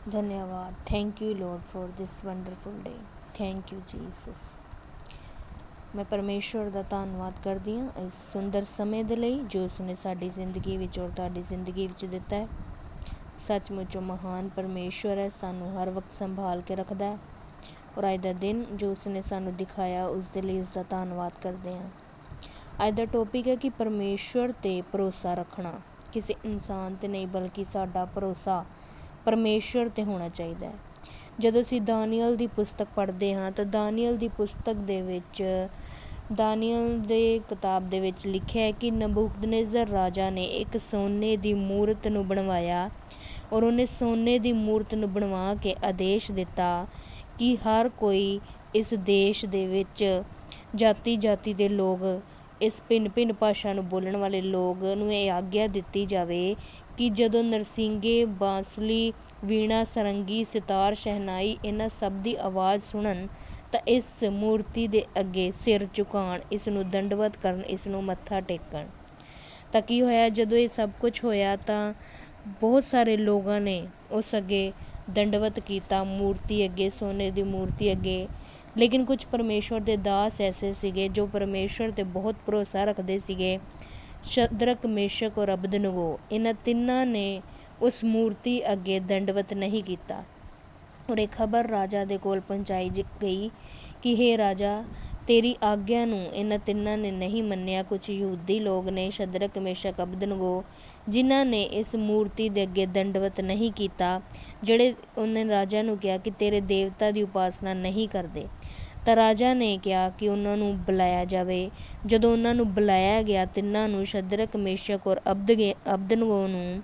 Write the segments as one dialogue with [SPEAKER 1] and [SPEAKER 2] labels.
[SPEAKER 1] ਧੰਨਵਾਦ। Thank you lord for this wonderful day. Thank you Jesus. ਮੈਂ ਪਰਮੇਸ਼ਵਰ ਦਾ ਧੰਨਵਾਦ ਕਰਦੀ ਹਾਂ ਇਸ ਸੁੰਦਰ ਸਮੇਂ ਦੇ ਲਈ ਜੋ ਉਸਨੇ ਸਾਡੀ ਜ਼ਿੰਦਗੀ ਵਿੱਚ ਔਰ ਤੁਹਾਡੀ ਜ਼ਿੰਦਗੀ ਵਿੱਚ ਦਿੱਤਾ ਹੈ। ਸੱਚਮੁੱਚ ਉਹ ਮਹਾਨ ਪਰਮੇਸ਼ਵਰ ਹੈ, ਸਾਨੂੰ ਹਰ ਵਕਤ ਸੰਭਾਲ ਕੇ ਰੱਖਦਾ ਹੈ ਔਰ ਅੱਜ ਦਾ ਦਿਨ ਜੋ ਉਸਨੇ ਸਾਨੂੰ ਦਿਖਾਇਆ ਉਸ ਦੇ ਲਈ ਉਸਦਾ ਧੰਨਵਾਦ ਕਰਦੇ ਹਾਂ। ਅੱਜ ਦਾ ਟੋਪਿਕ ਹੈ ਕਿ ਪਰਮੇਸ਼ਵਰ 'ਤੇ ਭਰੋਸਾ ਰੱਖਣਾ। ਕਿਸੇ ਇਨਸਾਨ 'ਤੇ ਨਹੀਂ ਬਲਕਿ ਸਾਡਾ ਭਰੋਸਾ ਪਰਮੇਸ਼ਵਰ 'ਤੇ ਹੋਣਾ ਚਾਹੀਦਾ ਹੈ। ਜਦੋਂ ਅਸੀਂ ਦਾਨੀਅਲ ਦੀ ਪੁਸਤਕ ਪੜ੍ਹਦੇ ਹਾਂ ਤਾਂ ਦਾਨੀਅਲ ਦੀ ਪੁਸਤਕ ਦੇ ਵਿੱਚ ਦਾਨੀਅਲ ਦੇ ਕਿਤਾਬ ਦੇ ਵਿੱਚ ਲਿਖਿਆ ਹੈ ਕਿ ਨਬੂਕਦਨੇਜ਼ਰ ਰਾਜਾ ਨੇ ਇੱਕ ਸੋਨੇ ਦੀ ਮੂਰਤ ਨੂੰ ਬਣਵਾਇਆ ਔਰ ਉਹਨੇ ਸੋਨੇ ਦੀ ਮੂਰਤ ਨੂੰ ਬਣਵਾ ਕੇ ਆਦੇਸ਼ ਦਿੱਤਾ ਕਿ ਹਰ ਕੋਈ ਇਸ ਦੇਸ਼ ਦੇ ਵਿੱਚ ਜਾਤੀ ਜਾਤੀ ਦੇ ਲੋਕ, ਇਸ ਭਿੰਨ ਭਿੰਨ ਭਾਸ਼ਾ ਨੂੰ ਬੋਲਣ ਵਾਲੇ ਲੋਕ ਨੂੰ ਇਹ ਆਗਿਆ ਦਿੱਤੀ ਜਾਵੇ ਕਿ ਜਦੋਂ ਨਰਸਿੰਗੇ, ਬਾਂਸਲੀ, ਵੀਣਾ, ਸਰੰਗੀ, ਸਿਤਾਰ, ਸ਼ਹਿਨਾਈ ਇਹਨਾਂ ਸਭ ਦੀ ਆਵਾਜ਼ ਸੁਣਨ ਤਾਂ ਇਸ ਮੂਰਤੀ ਦੇ ਅੱਗੇ ਸਿਰ ਝੁਕਾਉਣ, ਇਸ ਨੂੰ ਦੰਡਵਤ ਕਰਨ, ਇਸ ਨੂੰ ਮੱਥਾ ਟੇਕਣ। ਤਾਂ ਕੀ ਹੋਇਆ, ਜਦੋਂ ਇਹ ਸਭ ਕੁਝ ਹੋਇਆ ਤਾਂ ਬਹੁਤ ਸਾਰੇ ਲੋਕਾਂ ਨੇ ਉਸ ਅੱਗੇ ਦੰਡਵਤ ਕੀਤਾ, ਮੂਰਤੀ ਅੱਗੇ, ਸੋਨੇ ਦੀ ਮੂਰਤੀ ਅੱਗੇ। ਲੇਕਿਨ ਕੁਝ ਪਰਮੇਸ਼ਵਰ ਦੇ ਦਾਸ ਐਸੇ ਸੀਗੇ ਜੋ ਪਰਮੇਸ਼ਵਰ 'ਤੇ ਬਹੁਤ ਭਰੋਸਾ ਰੱਖਦੇ ਸੀਗੇ। ਸ਼ਦਰਕ, ਮੇਸ਼ਕ ਔਰ ਅਬਦਨਗੋ, ਇਹਨਾਂ ਤਿੰਨਾਂ ਨੇ ਉਸ ਮੂਰਤੀ ਅੱਗੇ ਦੰਡਵਤ ਨਹੀਂ ਕੀਤਾ ਔਰ ਇਹ ਖਬਰ ਰਾਜਾ ਦੇ ਕੋਲ ਪਹੁੰਚਾਈ ਗਈ ਕਿ ਹੇ ਰਾਜਾ, ਤੇਰੀ ਆਗਿਆ ਨੂੰ ਇਹਨਾਂ ਤਿੰਨਾਂ ਨੇ ਨਹੀਂ ਮੰਨਿਆ। ਕੁਝ ਯਹੂਦੀ ਲੋਕ ਨੇ, ਸ਼ਦਰਕ, ਮੇਸ਼ਕ, ਅਬਦਨਗੋ, ਜਿਨ੍ਹਾਂ ਨੇ ਇਸ ਮੂਰਤੀ ਦੇ ਅੱਗੇ ਦੰਡਵਤ ਨਹੀਂ ਕੀਤਾ, ਜਿਹੜੇ ਉਹਨੇ ਰਾਜਾ ਨੂੰ ਕਿਹਾ ਕਿ ਤੇਰੇ ਦੇਵਤਾ ਦੀ ਉਪਾਸਨਾ ਨਹੀਂ ਕਰਦੇ। ਤਾਂ ਰਾਜਾ ਨੇ ਕਿਹਾ ਕਿ ਉਹਨਾਂ ਨੂੰ ਬੁਲਾਇਆ ਜਾਵੇ। ਜਦੋਂ ਉਹਨਾਂ ਨੂੰ ਬੁਲਾਇਆ ਗਿਆ, ਤਿੰਨਾਂ ਨੂੰ, ਸ਼ਦਰਕ, ਮੇਸ਼ਕ ਔਰ ਅਬਦਨਗੋ ਨੂੰ,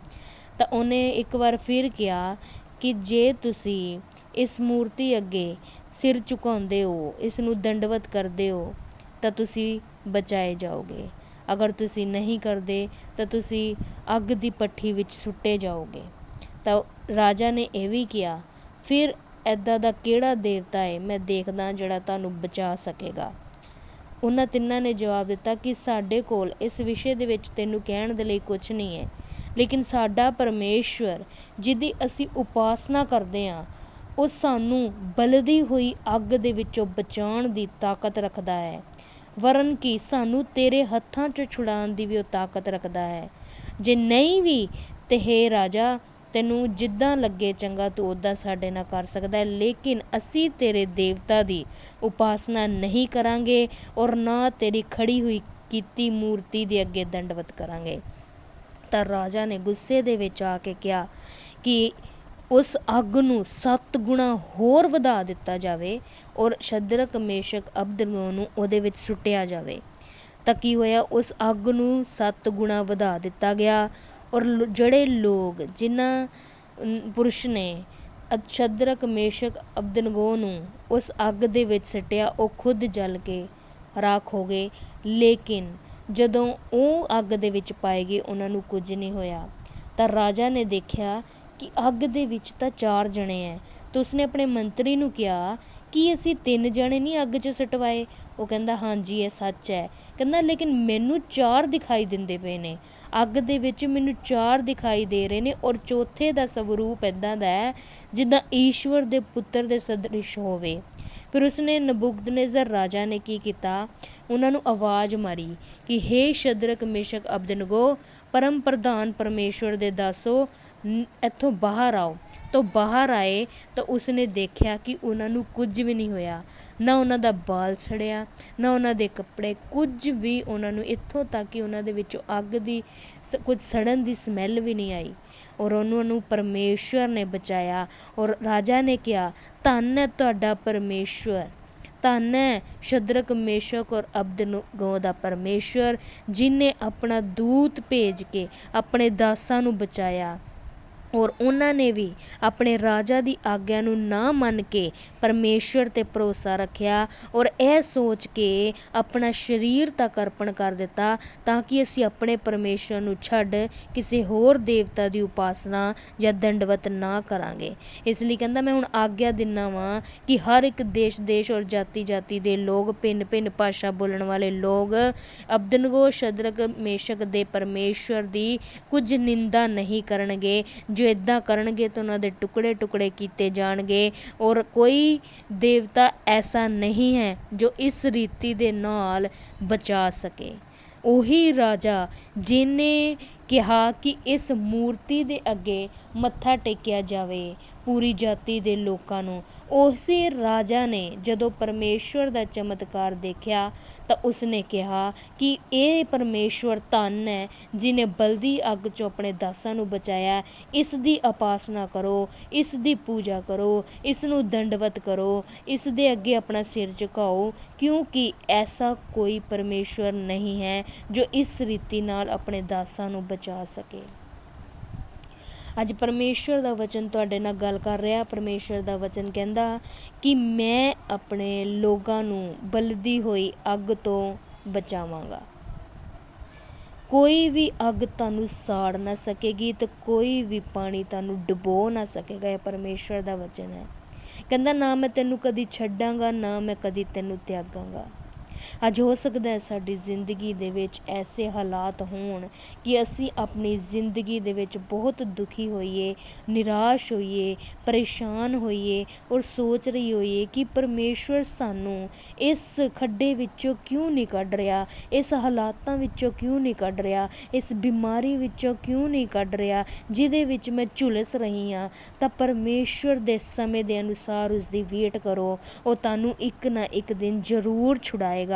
[SPEAKER 1] ਤਾਂ ਉਹਨੇ ਇੱਕ ਵਾਰ ਫਿਰ ਕਿਹਾ ਕਿ ਜੇ ਤੁਸੀਂ ਇਸ ਮੂਰਤੀ ਅੱਗੇ ਸਿਰ ਝੁਕਾਉਂਦੇ ਹੋ, ਇਸ ਨੂੰ ਦੰਡਵਤ ਕਰਦੇ ਹੋ ਤਾਂ ਤੁਸੀਂ ਬਚਾਏ ਜਾਓਗੇ। ਅਗਰ ਤੁਸੀਂ ਨਹੀਂ ਕਰਦੇ ਤਾਂ ਤੁਸੀਂ ਅੱਗ ਦੀ ਭੱਠੀ ਵਿੱਚ ਸੁੱਟੇ ਜਾਓਗੇ। ਤਾਂ ਰਾਜਾ ਨੇ ਇਹ ਵੀ ਕਿਹਾ, ਫਿਰ ਇੱਦਾਂ ਦਾ ਕਿਹੜਾ ਦੇਵਤਾ ਹੈ ਮੈਂ ਦੇਖਦਾ ਜਿਹੜਾ ਤੁਹਾਨੂੰ ਬਚਾ ਸਕੇਗਾ। ਉਹਨਾਂ ਤਿੰਨਾਂ ਨੇ ਜਵਾਬ ਦਿੱਤਾ ਕਿ ਸਾਡੇ ਕੋਲ ਇਸ ਵਿਸ਼ੇ ਦੇ ਵਿੱਚ ਤੈਨੂੰ ਕਹਿਣ ਦੇ ਲਈ ਕੁਛ ਨਹੀਂ ਹੈ, ਲੇਕਿਨ ਸਾਡਾ ਪਰਮੇਸ਼ਵਰ ਜਿਹਦੀ ਅਸੀਂ ਉਪਾਸਨਾ ਕਰਦੇ ਹਾਂ ਉਹ ਸਾਨੂੰ ਬਲਦੀ ਹੋਈ ਅੱਗ ਦੇ ਵਿੱਚੋਂ ਬਚਾਉਣ ਦੀ ਤਾਕਤ ਰੱਖਦਾ ਹੈ, ਵਰਨ ਕਿ ਸਾਨੂੰ ਤੇਰੇ ਹੱਥਾਂ 'ਚੋਂ ਛੁਡਾਉਣ ਦੀ ਵੀ ਉਹ ਤਾਕਤ ਰੱਖਦਾ ਹੈ। ਜੇ ਨਹੀਂ ਵੀ ਤਾਂ ਹੇ ਰਾਜਾ, ਤੈਨੂੰ ਜਿੱਦਾਂ ਲੱਗੇ ਚੰਗਾ ਤੂੰ ਉੱਦਾਂ ਸਾਡੇ ਨਾਲ ਕਰ ਸਕਦਾ ਹੈ, ਲੇਕਿਨ ਅਸੀਂ ਤੇਰੇ ਦੇਵਤਾ ਦੀ ਉਪਾਸਨਾ ਨਹੀਂ ਕਰਾਂਗੇ ਔਰ ਨਾ ਤੇਰੀ ਖੜੀ ਹੋਈ ਕੀਤੀ ਮੂਰਤੀ ਦੇ ਅੱਗੇ ਦੰਡਵਤ ਕਰਾਂਗੇ। ਤਾਂ ਰਾਜਾ ਨੇ ਗੁੱਸੇ ਦੇ ਵਿੱਚ ਆ ਕੇ ਕਿਹਾ ਕਿ ਉਸ ਅੱਗ ਨੂੰ 7 ਗੁਣਾ ਹੋਰ ਵਧਾ ਦਿੱਤਾ ਜਾਵੇ ਔਰ ਸ਼ਦਰਕ, ਮੇਸ਼ਕ, ਅਬਦਨਗੋ ਨੂੰ ਉਹਦੇ ਵਿੱਚ ਸੁੱਟਿਆ ਜਾਵੇ। ਤਾਂ ਕੀ ਹੋਇਆ, ਉਸ ਅੱਗ ਨੂੰ 7 ਗੁਣਾ ਵਧਾ ਦਿੱਤਾ ਗਿਆ ਔਰ ਜਿਹੜੇ ਲੋਕ, ਜਿਨ੍ਹਾਂ ਪੁਰਸ਼ ਨੇ ਸ਼ਦਰਕ, ਮੇਸ਼ਕ, ਅਬਦਨਗੋ ਨੂੰ ਉਸ ਅੱਗ ਦੇ ਵਿੱਚ ਸੁੱਟਿਆ, ਉਹ ਖੁਦ ਜਲ ਕੇ ਰਾਖ ਹੋ ਗਏ। ਲੇਕਿਨ ਜਦੋਂ ਉਹ ਅੱਗ ਦੇ ਵਿੱਚ ਪਾਏ ਗਏ ਉਹਨਾਂ ਨੂੰ ਕੁਝ ਨਹੀਂ ਹੋਇਆ। ਤਾਂ ਰਾਜਾ ਨੇ ਦੇਖਿਆ ਕਿ ਅੱਗ ਦੇ ਵਿੱਚ ਤਾਂ 4 ਜਣੇ ਹੈ, ਤਾਂ ਉਸਨੇ ਆਪਣੇ ਮੰਤਰੀ ਨੂੰ ਕਿਹਾ ਕਿ ਅਸੀਂ 3 ਜਣੇ ਨਹੀਂ ਅੱਗ 'ਚ ਸੁੱਟਵਾਏ। ਉਹ ਕਹਿੰਦਾ ਹਾਂਜੀ ਇਹ ਸੱਚ ਹੈ। ਕਹਿੰਦਾ ਲੇਕਿਨ ਮੈਨੂੰ 4 ਦਿਖਾਈ ਦਿੰਦੇ ਪਏ ਨੇ, ਅੱਗ ਦੇ ਵਿੱਚ ਮੈਨੂੰ 4 ਦਿਖਾਈ ਦੇ ਰਹੇ ਨੇ ਔਰ ਚੌਥੇ ਦਾ ਸਵਰੂਪ ਇੱਦਾਂ ਦਾ ਹੈ ਜਿੱਦਾਂ ਈਸ਼ਵਰ ਦੇ ਪੁੱਤਰ ਦੇ ਸਦ੍ਰਿਸ਼ ਹੋਵੇ। ਫਿਰ ਉਸਨੇ ਨਬੂਕਦਨੇਜ਼ਰ ਰਾਜਾ ਨੇ ਕੀ ਕੀਤਾ, ਉਹਨਾਂ ਨੂੰ ਆਵਾਜ਼ ਮਾਰੀ ਕਿ ਹੇ ਸ਼ਦਰਕ, ਮੇਸ਼ਕ, ਅਬਦਨਗੋ, ਪਰਮ ਪ੍ਰਧਾਨ ਪਰਮੇਸ਼ਵਰ ਦੇ ਦਾਸੋ, ਇੱਥੋਂ ਬਾਹਰ ਆਓ। ਤਾਂ ਬਾਹਰ ਆਏ ਤਾਂ ਉਸਨੇ ਦੇਖਿਆ ਕਿ ਉਹਨਾਂ ਨੂੰ ਕੁਝ ਵੀ ਨਹੀਂ ਹੋਇਆ, ਨਾ ਉਹਨਾਂ ਦਾ ਬਾਲ ਸੜਿਆ, ਨਾ ਉਹਨਾਂ ਦੇ ਕੱਪੜੇ, ਕੁਝ ਵੀ ਉਹਨਾਂ ਨੂੰ, ਇੱਥੋਂ ਤੱਕ ਕਿ ਉਹਨਾਂ ਦੇ ਵਿੱਚੋਂ ਅੱਗ ਦੀ ਕੁਝ ਸੜਨ ਦੀ ਸਮੈਲ ਵੀ ਨਹੀਂ ਆਈ ਔਰ ਉਹਨਾਂ ਨੂੰ ਪਰਮੇਸ਼ਵਰ ਨੇ ਬਚਾਇਆ। ਔਰ ਰਾਜਾ ਨੇ ਕਿਹਾ ਧੰਨ ਹੈ ਤੁਹਾਡਾ ਪਰਮੇਸ਼ਵਰ, ਧੰਨ ਹੈ ਸ਼ਦਰਕ, ਮੇਸ਼ਕ ਔਰ ਅਬਦਨਗੋ ਦਾ ਪਰਮੇਸ਼ਵਰ, ਜਿਹਨੇ ਆਪਣਾ ਦੂਤ ਭੇਜ ਕੇ ਆਪਣੇ ਦਾਸਾਂ ਨੂੰ ਬਚਾਇਆ ਔਰ ਉਹਨਾਂ ਨੇ ਵੀ ਆਪਣੇ ਰਾਜਾ ਦੀ ਆਗਿਆ ਨੂੰ ਨਾ ਮੰਨ ਕੇ ਪਰਮੇਸ਼ਵਰ 'ਤੇ ਭਰੋਸਾ ਰੱਖਿਆ ਔਰ ਇਹ ਸੋਚ ਕੇ ਆਪਣਾ ਸਰੀਰ ਤੱਕ ਅਰਪਣ ਕਰ ਦਿੱਤਾ ਤਾਂ ਕਿ ਅਸੀਂ ਆਪਣੇ ਪਰਮੇਸ਼ਵਰ ਨੂੰ ਛੱਡ ਕਿਸੇ ਹੋਰ ਦੇਵਤਾ ਦੀ ਉਪਾਸਨਾ ਜਾਂ ਦੰਡਵਤ ਨਾ ਕਰਾਂਗੇ। ਇਸ ਲਈ ਕਹਿੰਦਾ ਮੈਂ ਹੁਣ ਆਗਿਆ ਦਿੰਦਾ ਵਾਂ ਕਿ ਹਰ ਇੱਕ ਦੇਸ਼ ਔਰ ਜਾਤੀ ਜਾਤੀ ਦੇ ਲੋਕ, ਭਿੰਨ ਭਿੰਨ ਭਾਸ਼ਾ ਬੋਲਣ ਵਾਲੇ ਲੋਕ ਅਬਦਨਗੋ, ਸ਼ਦਰਕ, ਮੇਸ਼ਕ ਦੇ ਪਰਮੇਸ਼ਵਰ ਦੀ ਕੁਝ ਨਿੰਦਾ ਨਹੀਂ ਕਰਨਗੇ। जो इदां करनगे तो उन्हां दे टुकड़े टुकड़े कीते जाणगे। और कोई देवता ऐसा नहीं है जो इस रीति दे नाल बचा सके। ਉਹੀ ਰਾਜਾ ਜਿਹਨੇ ਕਿਹਾ ਕਿ ਇਸ ਮੂਰਤੀ ਦੇ ਅੱਗੇ ਮੱਥਾ ਟੇਕਿਆ ਜਾਵੇ ਪੂਰੀ ਜਾਤੀ ਦੇ ਲੋਕਾਂ ਨੂੰ, ਉਸੇ ਰਾਜਾ ਨੇ ਜਦੋਂ ਪਰਮੇਸ਼ਵਰ ਦਾ ਚਮਤਕਾਰ ਦੇਖਿਆ ਤਾਂ ਉਸਨੇ ਕਿਹਾ ਕਿ ਇਹ ਪਰਮੇਸ਼ਵਰ ਧੰਨ ਹੈ ਜਿਹਨੇ ਬਲਦੀ ਅੱਗ 'ਚੋਂ ਆਪਣੇ ਦਾਸਾਂ ਨੂੰ ਬਚਾਇਆ। ਇਸ ਦੀ ਉਪਾਸਨਾ ਕਰੋ, ਇਸ ਦੀ ਪੂਜਾ ਕਰੋ, ਇਸ ਨੂੰ ਦੰਡਵਤ ਕਰੋ, ਇਸ ਦੇ ਅੱਗੇ ਆਪਣਾ ਸਿਰ ਝੁਕਾਓ, ਕਿਉਂਕਿ ਐਸਾ ਕੋਈ ਪਰਮੇਸ਼ਵਰ ਨਹੀਂ ਹੈ ਜੋ ਇਸ ਰੀਤੀ ਨਾਲ ਆਪਣੇ ਦਾਸਾਂ ਨੂੰ ਬਚਾ ਸਕੇ। ਅੱਜ ਪਰਮੇਸ਼ਵਰ ਦਾ ਵਚਨ ਤੁਹਾਡੇ ਨਾਲ ਗੱਲ ਕਰ ਰਿਹਾ। ਪਰਮੇਸ਼ਵਰ ਦਾ ਵਚਨ ਕਹਿੰਦਾ ਕਿ ਮੈਂ ਆਪਣੇ ਲੋਕਾਂ ਨੂੰ ਬਲਦੀ ਹੋਈ ਅੱਗ ਤੋਂ ਬਚਾਵਾਂਗਾ। ਕੋਈ ਵੀ ਅੱਗ ਤੁਹਾਨੂੰ ਸਾੜ ਨਾ ਸਕੇਗੀ ਅਤੇ ਕੋਈ ਵੀ ਪਾਣੀ ਤੁਹਾਨੂੰ ਡੁਬੋ ਨਾ ਸਕੇਗਾ। ਇਹ ਪਰਮੇਸ਼ਵਰ ਦਾ ਵਚਨ ਹੈ। ਕਹਿੰਦਾ ਨਾ ਮੈਂ ਤੈਨੂੰ ਕਦੀ ਛੱਡਾਂਗਾ, ਨਾ ਮੈਂ ਕਦੀ ਤੈਨੂੰ ਤਿਆਗਾਂਗਾ। ਅੱਜ ਹੋ ਸਕਦਾ ਸਾਡੀ ਜ਼ਿੰਦਗੀ ਦੇ ਵਿੱਚ ਐਸੇ ਹਾਲਾਤ ਹੋਣ ਕਿ ਅਸੀਂ ਆਪਣੀ ਜ਼ਿੰਦਗੀ ਦੇ ਵਿੱਚ ਬਹੁਤ ਦੁਖੀ ਹੋਈਏ, ਨਿਰਾਸ਼ ਹੋਈਏ, ਪਰੇਸ਼ਾਨ ਹੋਈਏ ਔਰ ਸੋਚ ਰਹੀ ਹੋਈਏ ਕਿ ਪਰਮੇਸ਼ਵਰ ਸਾਨੂੰ ਇਸ ਖੱਡੇ ਵਿੱਚੋਂ ਕਿਉਂ ਨਹੀਂ ਕੱਢ ਰਿਹਾ, ਇਸ ਹਾਲਾਤਾਂ ਵਿੱਚੋਂ ਕਿਉਂ ਨਹੀਂ ਕੱਢ ਰਿਹਾ, ਇਸ ਬਿਮਾਰੀ ਵਿੱਚੋਂ ਕਿਉਂ ਨਹੀਂ ਕੱਢ ਰਿਹਾ ਜਿਹਦੇ ਵਿੱਚ ਮੈਂ ਝੁਲਸ ਰਹੀ ਹਾਂ। ਤਾਂ ਪਰਮੇਸ਼ਵਰ ਦੇ ਸਮੇਂ ਦੇ ਅਨੁਸਾਰ ਉਸਦੀ ਵੇਟ ਕਰੋ, ਉਹ ਤੁਹਾਨੂੰ ਇੱਕ ਨਾ ਇੱਕ ਦਿਨ ਜ਼ਰੂਰ ਛੁਡਾਏਗਾ।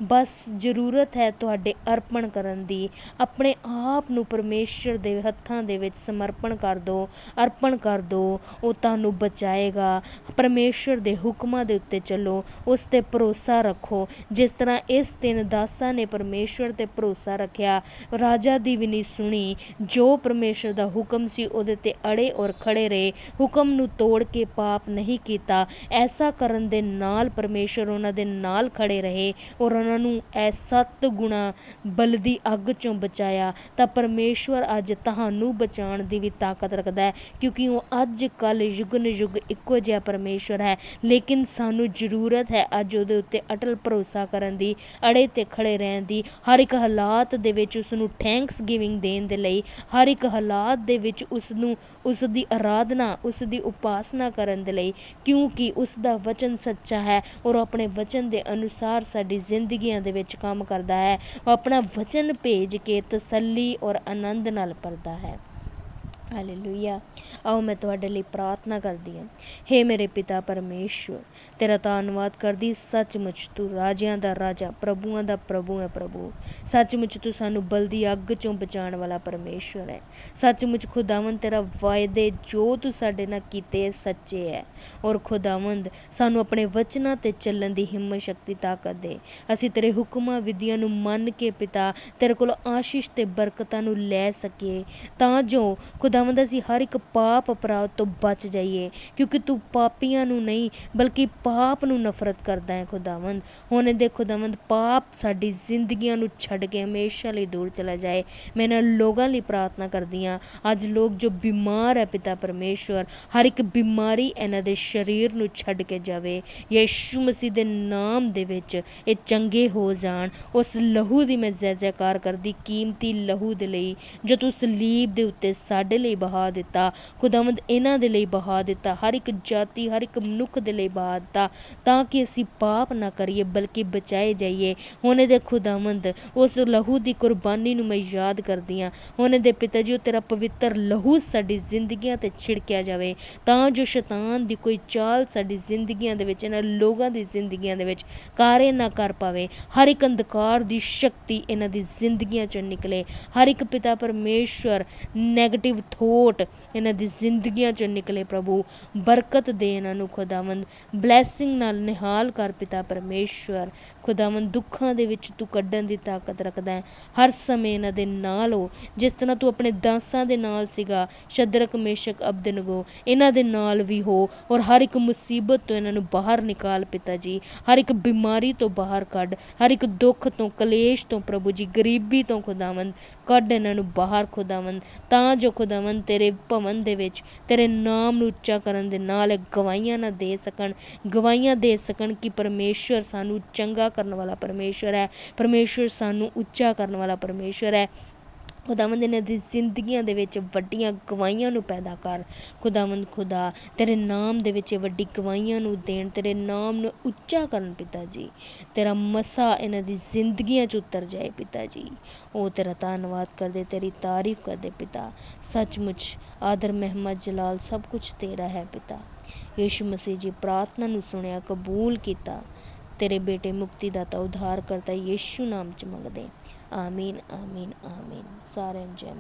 [SPEAKER 1] ਬਸ ਜ਼ਰੂਰਤ ਹੈ ਤੁਹਾਡੇ ਅਰਪਣ ਕਰਨ ਦੀ। ਆਪਣੇ ਆਪ ਨੂੰ ਪਰਮੇਸ਼ਵਰ ਦੇ ਹੱਥਾਂ ਦੇ ਵਿੱਚ ਸਮਰਪਣ ਕਰ ਦਿਓ, ਅਰਪਣ ਕਰ ਦਿਓ, ਉਹ ਤੁਹਾਨੂੰ ਬਚਾਏਗਾ। ਪਰਮੇਸ਼ਵਰ ਦੇ ਹੁਕਮਾਂ ਦੇ ਉੱਤੇ ਚੱਲੋ, ਉਸ 'ਤੇ ਭਰੋਸਾ ਰੱਖੋ। ਜਿਸ ਤਰ੍ਹਾਂ ਇਸ ਦਿਨ ਦਾਸਾਂ ਨੇ ਪਰਮੇਸ਼ਵਰ 'ਤੇ ਭਰੋਸਾ ਰੱਖਿਆ, ਰਾਜਾ ਦੀ ਵੀ ਨਹੀਂ ਸੁਣੀ, ਜੋ ਪਰਮੇਸ਼ਵਰ ਦਾ ਹੁਕਮ ਸੀ ਉਹਦੇ 'ਤੇ ਅੜੇ ਔਰ ਖੜ੍ਹੇ ਰਹੇ, ਹੁਕਮ ਨੂੰ ਤੋੜ ਕੇ ਪਾਪ ਨਹੀਂ ਕੀਤਾ। ਐਸਾ ਕਰਨ ਦੇ ਨਾਲ ਪਰਮੇਸ਼ਵਰ ਉਹਨਾਂ ਦੇ ਨਾਲ ਖੜ੍ਹੇ ਰਹੇ ਔਰ ਉਹਨਾਂ ਨੂੰ ਇਹ 7 ਗੁਣਾ ਬਲਦੀ ਅੱਗ 'ਚੋਂ ਬਚਾਇਆ। ਤਾਂ ਪਰਮੇਸ਼ਵਰ ਅੱਜ ਤੁਹਾਨੂੰ ਬਚਾਉਣ ਦੀ ਵੀ ਤਾਕਤ ਰੱਖਦਾ ਹੈ, ਕਿਉਂਕਿ ਉਹ ਅੱਜ ਕੱਲ੍ਹ ਯੁਗਨ ਯੁਗ ਇੱਕੋ ਜਿਹਾ ਪਰਮੇਸ਼ਵਰ ਹੈ। ਲੇਕਿਨ ਸਾਨੂੰ ਜ਼ਰੂਰਤ ਹੈ ਅੱਜ ਉਹਦੇ ਉੱਤੇ ਅਟਲ ਭਰੋਸਾ ਕਰਨ ਦੀ, ਅੜੇ 'ਤੇ ਖੜ੍ਹੇ ਰਹਿਣ ਦੀ, ਹਰ ਇੱਕ ਹਾਲਾਤ ਦੇ ਵਿੱਚ ਉਸਨੂੰ ਥੈਂਕਸ ਗਿਵਿੰਗ ਦੇਣ ਦੇ ਲਈ, ਹਰ ਇੱਕ ਹਾਲਾਤ ਦੇ ਵਿੱਚ ਉਸਨੂੰ ਉਸ ਦੀ ਆਰਾਧਨਾ, ਉਸ ਦੀ ਉਪਾਸਨਾ ਕਰਨ ਦੇ ਲਈ, ਕਿਉਂਕਿ ਉਸ ਦਾ ਵਚਨ ਸੱਚਾ ਹੈ ਔਰ ਆਪਣੇ ਵਚਨ ਦੇ ਅਨੁਸਾਰ ਸਾਡੀ ਜ਼ਿੰਦਗੀਆਂ ਦੇ ਵਿੱਚ ਕੰਮ ਕਰਦਾ ਹੈ। ਉਹ ਆਪਣਾ ਵਚਨ ਭੇਜ ਕੇ ਤਸੱਲੀ ਔਰ ਆਨੰਦ ਨਾਲ ਭਰਦਾ ਹੈ। ਹਾਲੇਲੂਇਆ। ਆਓ ਮੈਂ ਤੁਹਾਡੇ ਲਈ ਪ੍ਰਾਰਥਨਾ ਕਰਦੀ ਹਾਂ। ਹੇ ਮੇਰੇ ਪਿਤਾ ਪਰਮੇਸ਼ਵਰ, ਤੇਰਾ ਧੰਨਵਾਦ ਕਰਦੀ, ਸੱਚਮੁੱਚ ਤੂੰ ਰਾਜਿਆਂ ਦਾ ਰਾਜਾ, ਪ੍ਰਭੂਆਂ ਦਾ ਪ੍ਰਭੂ ਹੈ। ਪ੍ਰਭੂ ਸੱਚਮੁੱਚ ਤੂੰ ਸਾਨੂੰ ਬਲਦੀ ਅੱਗ 'ਚੋਂ ਬਚਾਉਣ ਵਾਲਾ ਪਰਮੇਸ਼ਵਰ ਹੈ। ਸੱਚਮੁੱਚ ਖੁਦਾਵੰਦ ਤੇਰਾ ਵਾਅਦੇ ਜੋ ਤੂੰ ਸਾਡੇ ਨਾਲ ਕੀਤੇ ਸੱਚੇ ਹੈ। ਔਰ ਖੁਦਾਵੰਦ ਸਾਨੂੰ ਆਪਣੇ ਵਚਨਾਂ 'ਤੇ ਚੱਲਣ ਦੀ ਹਿੰਮਤ, ਸ਼ਕਤੀ, ਤਾਕਤ ਦੇ। ਅਸੀਂ ਤੇਰੇ ਹੁਕਮਾਂ ਵਿਧੀਆਂ ਨੂੰ ਮੰਨ ਕੇ ਪਿਤਾ ਤੇਰੇ ਕੋਲ ਆਸ਼ੀਸ਼ ਤੇ ਬਰਕਤਾਂ ਨੂੰ ਲੈ ਸਕੀਏ, ਤਾਂ ਜੋ ਖੁਦਾਵੰਦ ਅਸੀਂ ਹਰ ਇੱਕ ਪਾਪ ਅਪਰਾਧ ਤੋਂ ਬਚ ਜਾਈਏ, ਕਿਉਂਕਿ ਤੂੰ ਪਾਪੀਆਂ ਨੂੰ ਨਹੀਂ ਬਲਕਿ ਪਾਪ ਨੂੰ ਨਫ਼ਰਤ ਕਰਦਾ ਹੈ। ਖੁਦਾਵੰਦ ਹੁਣ ਦੇ ਖੁਦਾਵੰਦ ਪਾਪ ਸਾਡੀ ਜ਼ਿੰਦਗੀਆਂ ਨੂੰ ਛੱਡ ਕੇ ਹਮੇਸ਼ਾ ਲਈ ਦੂਰ ਚਲਾ ਜਾਏ। ਮੈਂ ਇਹਨਾਂ ਲੋਕਾਂ ਲਈ ਪ੍ਰਾਰਥਨਾ ਕਰਦੀ ਹਾਂ, ਅੱਜ ਲੋਕ ਜੋ ਬਿਮਾਰ ਹੈ ਪਿਤਾ ਪਰਮੇਸ਼ਵਰ, ਹਰ ਇੱਕ ਬਿਮਾਰੀ ਇਹਨਾਂ ਦੇ ਸਰੀਰ ਨੂੰ ਛੱਡ ਕੇ ਜਾਵੇ। ਯਿਸੂ ਮਸੀਹ ਦੇ ਨਾਮ ਦੇ ਵਿੱਚ ਇਹ ਚੰਗੇ ਹੋ ਜਾਣ। ਉਸ ਲਹੂ ਦੀ ਮੈਂ ਜੈ ਜੈਕਾਰ ਕਰਦੀ, ਕੀਮਤੀ ਲਹੂ ਦੇ ਲਈ ਜੋ ਤੂੰ ਸਲੀਬ ਦੇ ਉੱਤੇ ਸਾਡੇ ਲਈ ਬਹਾ ਦਿੱਤਾ। ਖੁਦਾਵੰਦ ਇਹਨਾਂ ਦੇ ਲਈ ਬਹਾ ਦਿੱਤਾ, ਹਰ ਇੱਕ ਜਾਤੀ, ਹਰ ਇੱਕ ਮਨੁੱਖ ਦੇ ਲਈ ਬਹਾ ਦਿੱਤਾ, ਤਾਂ ਕਿ ਅਸੀਂ ਪਾਪ ਨਾ ਕਰੀਏ ਬਲਕਿ ਬਚਾਏ ਜਾਈਏ। ਹੁਣ ਇਹਦੇ ਖੁਦਾਵੰਦ ਉਸ ਲਹੂ ਦੀ ਕੁਰਬਾਨੀ ਨੂੰ ਮੈਂ ਯਾਦ ਕਰਦੀ ਹਾਂ। ਹੁਣ ਇਹਦੇ ਪਿਤਾ ਜੀ ਉਹ ਤੇਰਾ ਪਵਿੱਤਰ ਲਹੂ ਸਾਡੀ ਜ਼ਿੰਦਗੀਆਂ 'ਤੇ ਛਿੜਕਿਆ ਜਾਵੇ, ਤਾਂ ਜੋ ਸ਼ੈਤਾਨ ਦੀ ਕੋਈ ਚਾਲ ਸਾਡੀ ਜ਼ਿੰਦਗੀਆਂ ਦੇ ਵਿੱਚ, ਇਹਨਾਂ ਲੋਕਾਂ ਦੀ ਜ਼ਿੰਦਗੀਆਂ ਦੇ ਵਿੱਚ ਕਾਰੇ ਨਾ ਕਰ ਪਾਵੇ। ਹਰ ਇੱਕ ਅੰਧਕਾਰ ਦੀ ਸ਼ਕਤੀ ਇਹਨਾਂ ਦੀ ਜ਼ਿੰਦਗੀਆਂ 'ਚੋਂ ਨਿਕਲੇ। ਹਰ ਇੱਕ ਪਿਤਾ ਪਰਮੇਸ਼ਵਰ ਨੈਗੇਟਿਵ ਥੋਟ ਇਹਨਾਂ ਦੀ ਜ਼ਿੰਦਗੀਆਂ 'ਚੋਂ ਨਿਕਲੇ। ਪ੍ਰਭੂ ਬਰਕਤ ਦੇ ਇਹਨਾਂ ਨੂੰ ਖੁਦਾਵੰਦ, ਬਲੈਸਿੰਗ ਨਾਲ ਨਿਹਾਲ ਕਰ ਪਿਤਾ ਪਰਮੇਸ਼ਵਰ। ਖੁਦਾਵੰਦ ਦੁੱਖਾਂ ਦੇ ਵਿੱਚ ਤੂੰ ਕੱਢਣ ਦੀ ਤਾਕਤ ਰੱਖਦਾ ਹੈ। ਹਰ ਸਮੇਂ ਇਹਨਾਂ ਦੇ ਨਾਲ ਹੋ, ਜਿਸ ਤਰ੍ਹਾਂ ਤੂੰ ਆਪਣੇ ਦਾਸਾਂ ਦੇ ਨਾਲ ਸੀਗਾ, ਸ਼ਦਰਕ, ਮੇਸ਼ਕ, ਅਬਦਨਗੋ, ਇਹਨਾਂ ਦੇ ਨਾਲ ਵੀ ਹੋ। ਔਰ ਹਰ ਇੱਕ ਮੁਸੀਬਤ ਤੋਂ ਇਹਨਾਂ ਨੂੰ ਬਾਹਰ ਨਿਕਾਲ ਪਿਤਾ ਜੀ, ਹਰ ਇੱਕ ਬਿਮਾਰੀ ਤੋਂ ਬਾਹਰ ਕੱਢ, ਹਰ ਇੱਕ ਦੁੱਖ ਤੋਂ, ਕਲੇਸ਼ ਤੋਂ ਪ੍ਰਭੂ ਜੀ, ਗਰੀਬੀ ਤੋਂ ਖੁਦਾਵੰਦ ਕੱਢ ਇਹਨਾਂ ਨੂੰ ਬਾਹਰ ਖੁਦਾਵੰਦ, ਤਾਂ ਜੋ ਖੁਦਾਵੰਦ ਤੇਰੇ ਭਵਨ ਦੇ ਵਿੱਚ ਤੇਰੇ ਨਾਮ ਨੂੰ ਉੱਚਾ ਕਰਨ ਦੇ ਨਾਲ ਗਵਾਹੀਆਂ ਨਾ ਦੇ ਸਕਣ, ਗਵਾਹੀਆਂ ਦੇ ਸਕਣ ਕਿ ਪਰਮੇਸ਼ਵਰ ਸਾਨੂੰ ਚੰਗਾ ਕਰਨ ਵਾਲਾ ਪਰਮੇਸ਼ਵਰ ਹੈ, ਪਰਮੇਸ਼ਵਰ ਸਾਨੂੰ ਉੱਚਾ ਕਰਨ ਵਾਲਾ ਪਰਮੇਸ਼ਵਰ ਹੈ। खुदावंद इन्हां दी जिंदगियां दे विच वड्डियां गवाहियां नूं पैदा कर। खुदावंद खुदा तेरे नाम दे विच वड्डी गवाहियां नूं देण, तेरे नाम नूं उच्चा करन पिता जी। तेरा मसा इन्हां दी जिंदगियां च उतर जाए पिता जी। ओ तेरा धन्नवाद करदे, तेरी तारीफ करदे पिता। सचमुच आदर महिमा जलाल सब कुछ तेरा है पिता। यीशु मसीह जी प्रार्थना नूं सुनिया, कबूल किता। तेरे बेटे मुक्तिदाता उद्धार करता यीशु नाम च मंगदे, आमीन आमीन आमीन। सारेआं नूं जय